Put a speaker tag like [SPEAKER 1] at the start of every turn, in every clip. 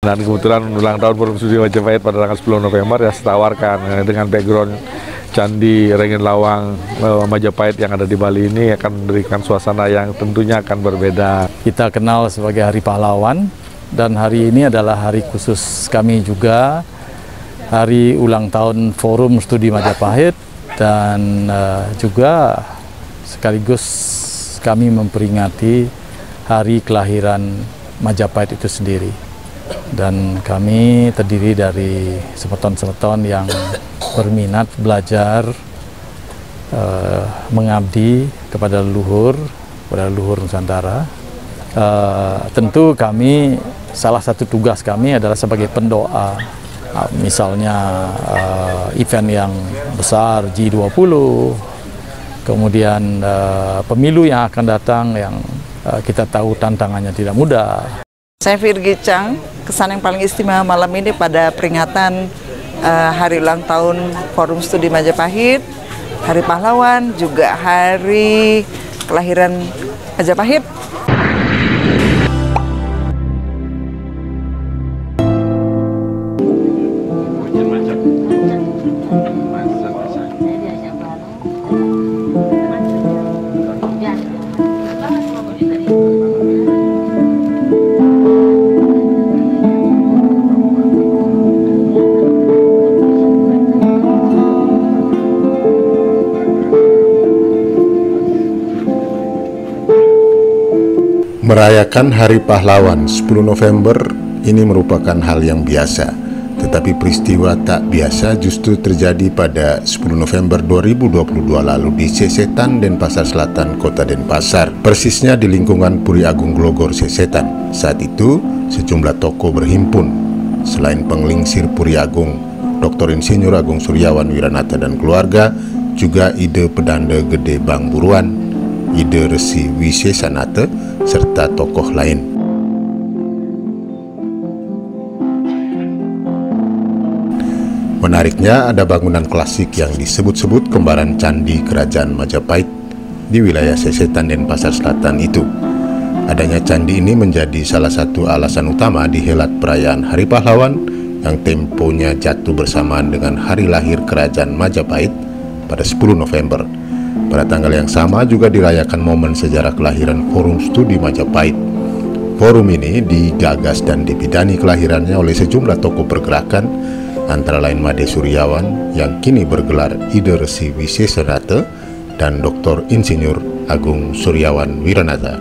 [SPEAKER 1] Dan kebetulan ulang tahun Forum Studi Majapahit pada tanggal 10 November ya saya tawarkan dengan background Candi Ringin Lawang Majapahit yang ada di Bali ini akan memberikan suasana yang tentunya akan berbeda.
[SPEAKER 2] Kita kenal sebagai Hari Pahlawan dan hari ini adalah hari khusus kami juga, hari ulang tahun Forum Studi Majapahit, dan juga sekaligus kami memperingati hari kelahiran Majapahit itu sendiri. Dan kami terdiri dari semeton-semeton yang berminat belajar, mengabdi kepada leluhur Nusantara. Tentu kami, salah satu tugas kami adalah sebagai pendoa. Misalnya event yang besar G20, kemudian pemilu yang akan datang yang kita tahu tantangannya tidak mudah.
[SPEAKER 3] Saya Virgi Chang, kesan yang paling istimewa malam ini pada peringatan hari ulang tahun Forum Studi Majapahit, Hari Pahlawan, juga hari kelahiran Majapahit.
[SPEAKER 4] Merayakan Hari Pahlawan 10 November ini merupakan hal yang biasa, tetapi peristiwa tak biasa justru terjadi pada 10 November 2022 lalu di Sesetan, Denpasar Selatan, Kota Denpasar, persisnya di lingkungan Puri Agung Glogor Sesetan. Saat itu, sejumlah tokoh berhimpun. Selain penglingsir Puri Agung, Dr. Insinyur Agung Suryawan Wiranata dan keluarga, juga Ide Pedanda Gede Bang Buruan, Ide Resi Wisesanata, serta tokoh lain. Menariknya, ada bangunan klasik yang disebut-sebut kembaran Candi Kerajaan Majapahit di wilayah Sesetan Denpasar Selatan itu. Adanya candi ini menjadi salah satu alasan utama dihelat perayaan Hari Pahlawan yang temponya jatuh bersamaan dengan hari lahir Kerajaan Majapahit pada 10 November. Pada tanggal yang sama juga dirayakan momen sejarah kelahiran Forum Studi Majapahit. Forum ini digagas dan dibidani kelahirannya oleh sejumlah tokoh pergerakan, antara lain Made Suryawan yang kini bergelar Ide Resi Wisesanata dan Dr. Insinyur Agung Suryawan Wiranata.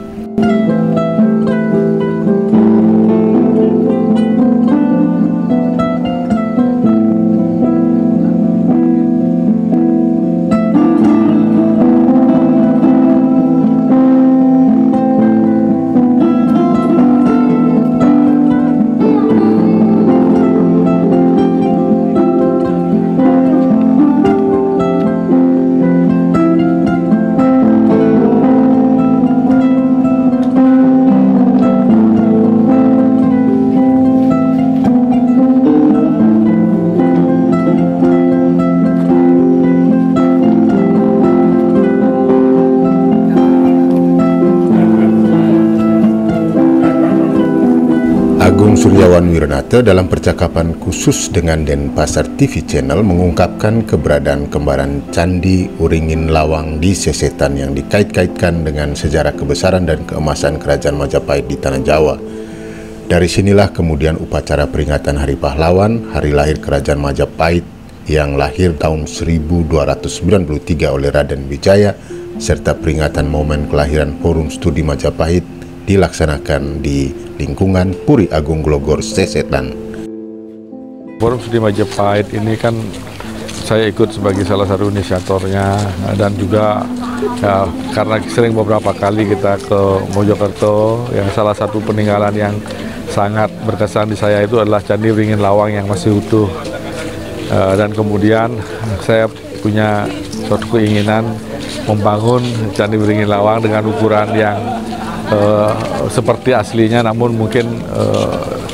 [SPEAKER 4] Agung Suryawan Wiranata dalam percakapan khusus dengan Denpasar TV Channel mengungkapkan keberadaan kembaran Candi Ringin Lawang di Sesetan yang dikait-kaitkan dengan sejarah kebesaran dan keemasan Kerajaan Majapahit di Tanah Jawa. Dari sinilah kemudian upacara peringatan Hari Pahlawan, hari lahir Kerajaan Majapahit yang lahir tahun 1293 oleh Raden Wijaya, serta peringatan momen kelahiran Forum Studi Majapahit dilaksanakan di lingkungan Puri Agung Glogor Sesetan.
[SPEAKER 1] Forum Studi Majapahit ini kan saya ikut sebagai salah satu inisiatornya, dan juga ya, karena sering beberapa kali kita ke Mojokerto, yang salah satu peninggalan yang sangat berkesan di saya itu adalah Candi Ringin Lawang yang masih utuh. Dan kemudian saya punya suatu keinginan membangun Candi Ringin Lawang dengan ukuran yang seperti aslinya, namun mungkin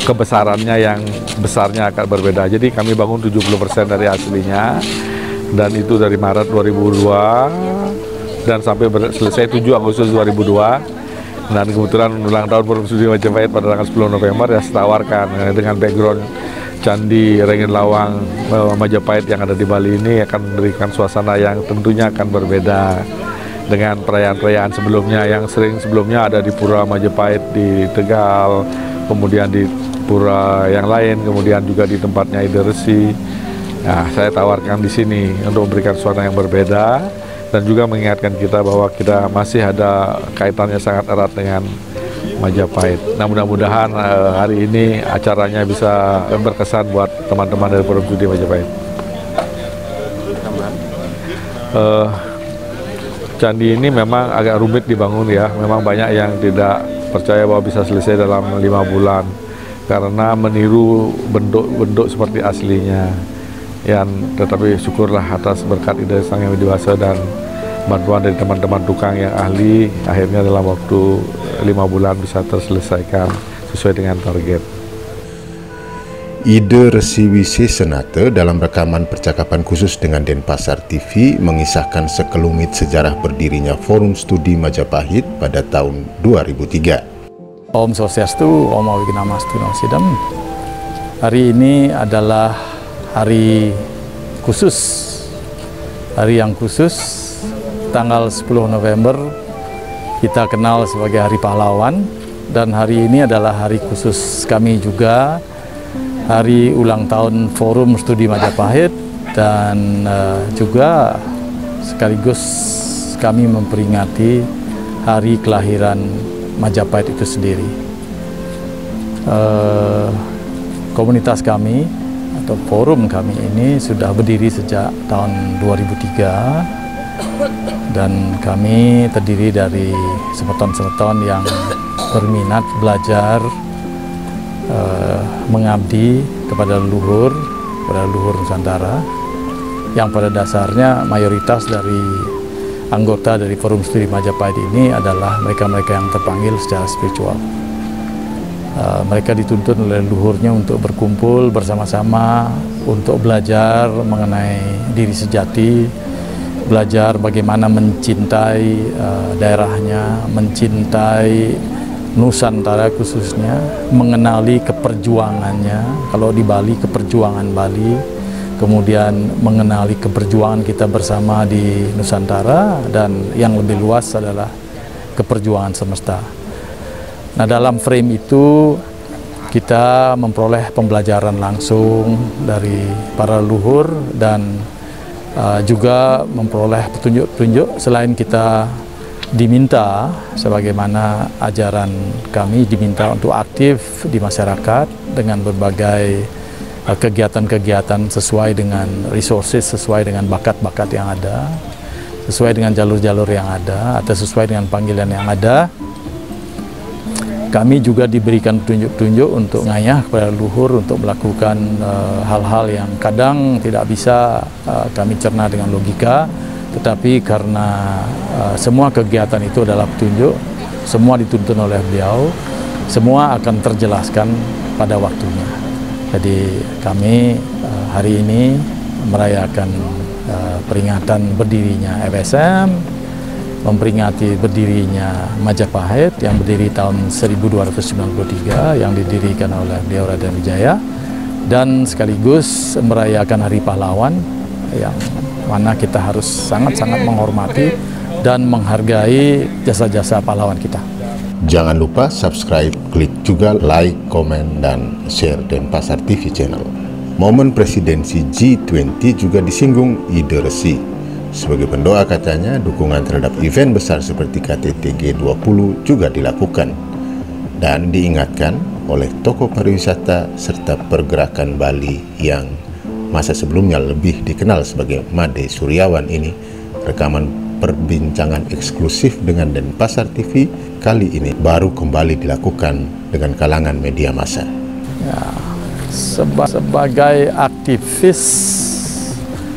[SPEAKER 1] kebesarannya yang besarnya akan berbeda. Jadi kami bangun 70% dari aslinya, dan itu dari Maret 2002 dan sampai selesai 7 Agustus 2002. Dan kebetulan ulang tahun Forum Studi Majapahit pada tanggal 10 November ya saya tawarkan dengan background Candi Rengin Lawang Majapahit yang ada di Bali ini akan memberikan suasana yang tentunya akan berbeda dengan perayaan-perayaan sebelumnya yang sering sebelumnya ada di Pura Majapahit di Tegal, kemudian di pura yang lain, kemudian juga di tempatnya Ide Resi. Nah, saya tawarkan di sini untuk memberikan suasana yang berbeda dan juga mengingatkan kita bahwa kita masih ada kaitannya sangat erat dengan Majapahit. Nah, mudah-mudahan hari ini acaranya bisa berkesan buat teman-teman dari Forum Studi Majapahit. Candi ini memang agak rumit dibangun ya, memang banyak yang tidak percaya bahwa bisa selesai dalam 5 bulan karena meniru bentuk-bentuk seperti aslinya. Tetapi syukurlah atas berkat Ida Sang Yang Widiwasa dan bantuan dari teman-teman tukang yang ahli, akhirnya dalam waktu 5 bulan bisa terselesaikan sesuai dengan target.
[SPEAKER 4] Ide Resi Wisesenate dalam rekaman percakapan khusus dengan Denpasar TV mengisahkan sekelumit sejarah berdirinya Forum Studi Majapahit pada tahun 2003.
[SPEAKER 2] Om Swastiastu, Om Wignamastu Nasidam. Hari ini adalah hari khusus, hari yang khusus, tanggal 10 November kita kenal sebagai Hari Pahlawan, dan hari ini adalah hari khusus kami juga, hari ulang tahun Forum Studi Majapahit, dan juga sekaligus kami memperingati hari kelahiran Majapahit itu sendiri. Komunitas kami atau forum kami ini sudah berdiri sejak tahun 2003 dan kami terdiri dari semeton-semeton yang berminat belajar mengabdi kepada leluhur Nusantara, yang pada dasarnya mayoritas dari anggota dari Forum Studi Majapahit ini adalah mereka-mereka yang terpanggil secara spiritual. Mereka dituntut oleh leluhurnya untuk berkumpul bersama-sama untuk belajar mengenai diri sejati, belajar bagaimana mencintai daerahnya, mencintai Nusantara khususnya, mengenali keperjuangannya. Kalau di Bali, keperjuangan Bali, kemudian mengenali keperjuangan kita bersama di Nusantara, dan yang lebih luas adalah keperjuangan semesta. Nah, dalam frame itu kita memperoleh pembelajaran langsung dari para leluhur dan juga memperoleh petunjuk-petunjuk. Selain kita diminta, sebagaimana ajaran kami, diminta untuk aktif di masyarakat dengan berbagai kegiatan-kegiatan sesuai dengan resources, sesuai dengan bakat-bakat yang ada, sesuai dengan jalur-jalur yang ada, atau sesuai dengan panggilan yang ada. Kami juga diberikan petunjuk-petunjuk untuk ngayah kepada leluhur untuk melakukan hal-hal yang kadang tidak bisa kami cerna dengan logika, tetapi karena semua kegiatan itu adalah petunjuk, semua dituntun oleh beliau, semua akan terjelaskan pada waktunya. Jadi kami hari ini merayakan peringatan berdirinya FSM, memperingati berdirinya Majapahit yang berdiri tahun 1293 yang didirikan oleh beliau Raden Wijaya, dan sekaligus merayakan Hari Pahlawan yang mana kita harus sangat-sangat menghormati dan menghargai jasa-jasa pahlawan kita.
[SPEAKER 4] Jangan lupa subscribe, klik juga like, komen, dan share Denpasar TV channel. Momen presidensi G20 juga disinggung Ide Resi. Sebagai pendoa katanya, dukungan terhadap event besar seperti KTT G20 juga dilakukan dan diingatkan oleh tokoh pariwisata serta pergerakan Bali yang masa sebelumnya lebih dikenal sebagai Made Suryawan ini. Rekaman perbincangan eksklusif dengan Denpasar TV kali ini baru kembali dilakukan dengan kalangan media massa.
[SPEAKER 2] Ya, sebagai aktivis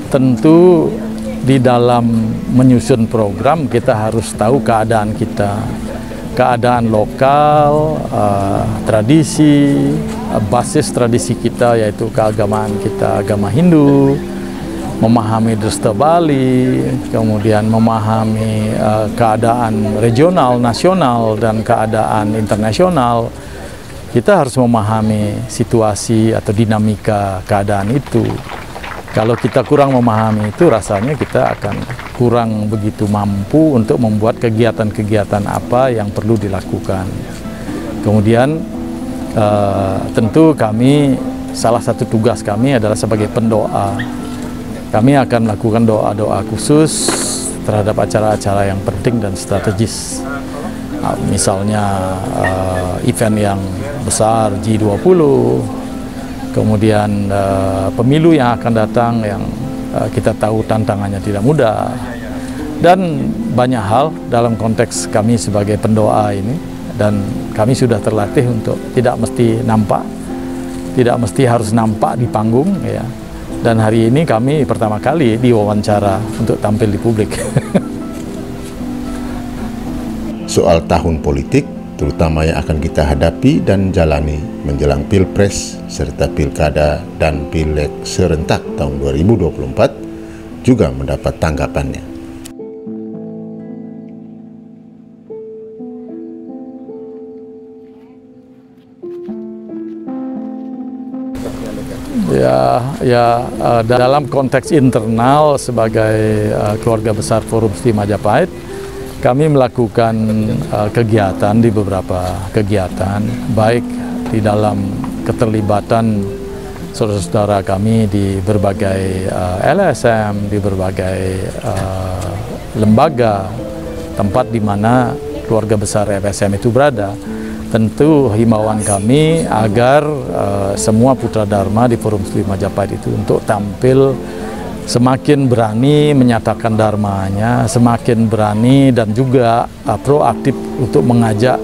[SPEAKER 2] tentu di dalam menyusun program kita harus tahu keadaan kita, keadaan lokal, tradisi, basis tradisi kita yaitu keagamaan kita, agama Hindu, memahami Desta Bali, kemudian memahami keadaan regional, nasional, dan keadaan internasional. Kita harus memahami situasi atau dinamika keadaan itu. Kalau kita kurang memahami itu, rasanya kita akan kurang begitu mampu untuk membuat kegiatan-kegiatan apa yang perlu dilakukan. Kemudian tentu kami, salah satu tugas kami adalah sebagai pendoa. Kami akan melakukan doa-doa khusus terhadap acara-acara yang penting dan strategis. Misalnya event yang besar G20, kemudian pemilu yang akan datang yang kita tahu tantangannya tidak mudah, dan banyak hal dalam konteks kami sebagai pendoa ini. Dan kami sudah terlatih untuk tidak mesti nampak, tidak mesti harus nampak di panggung, ya. Dan hari ini kami pertama kali diwawancara untuk tampil di publik.
[SPEAKER 4] Soal tahun politik, terutama yang akan kita hadapi dan jalani menjelang Pilpres serta Pilkada dan Pileg serentak tahun 2024 juga mendapat tanggapannya.
[SPEAKER 2] Dalam konteks internal sebagai keluarga besar Forum Studi Majapahit, kami melakukan kegiatan di beberapa kegiatan, baik di dalam keterlibatan saudara-saudara kami di berbagai LSM, di berbagai lembaga, tempat di mana keluarga besar FSM itu berada. Tentu himbauan kami agar semua putra dharma di Forum Studi Majapahit itu untuk tampil semakin berani menyatakan dharmanya, semakin berani dan juga proaktif untuk mengajak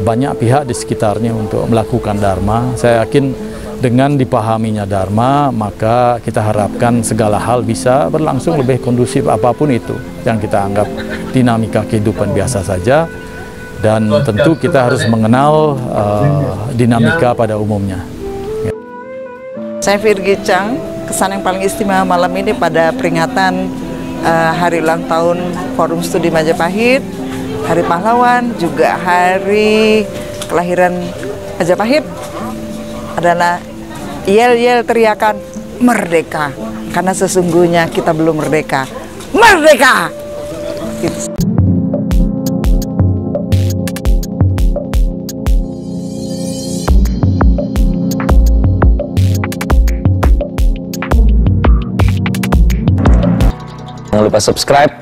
[SPEAKER 2] banyak pihak di sekitarnya untuk melakukan dharma. Saya yakin dengan dipahaminya dharma, maka kita harapkan segala hal bisa berlangsung lebih kondusif, apapun itu yang kita anggap dinamika kehidupan biasa saja. Dan tentu kita harus mengenal dinamika pada umumnya.
[SPEAKER 3] Saya Virgi Chang, kesan yang paling istimewa malam ini pada peringatan hari ulang tahun Forum Studi Majapahit, Hari Pahlawan, juga hari kelahiran Majapahit adalah yel-yel teriakan merdeka, karena sesungguhnya kita belum merdeka. Merdeka! Gitu.
[SPEAKER 5] Jangan lupa subscribe,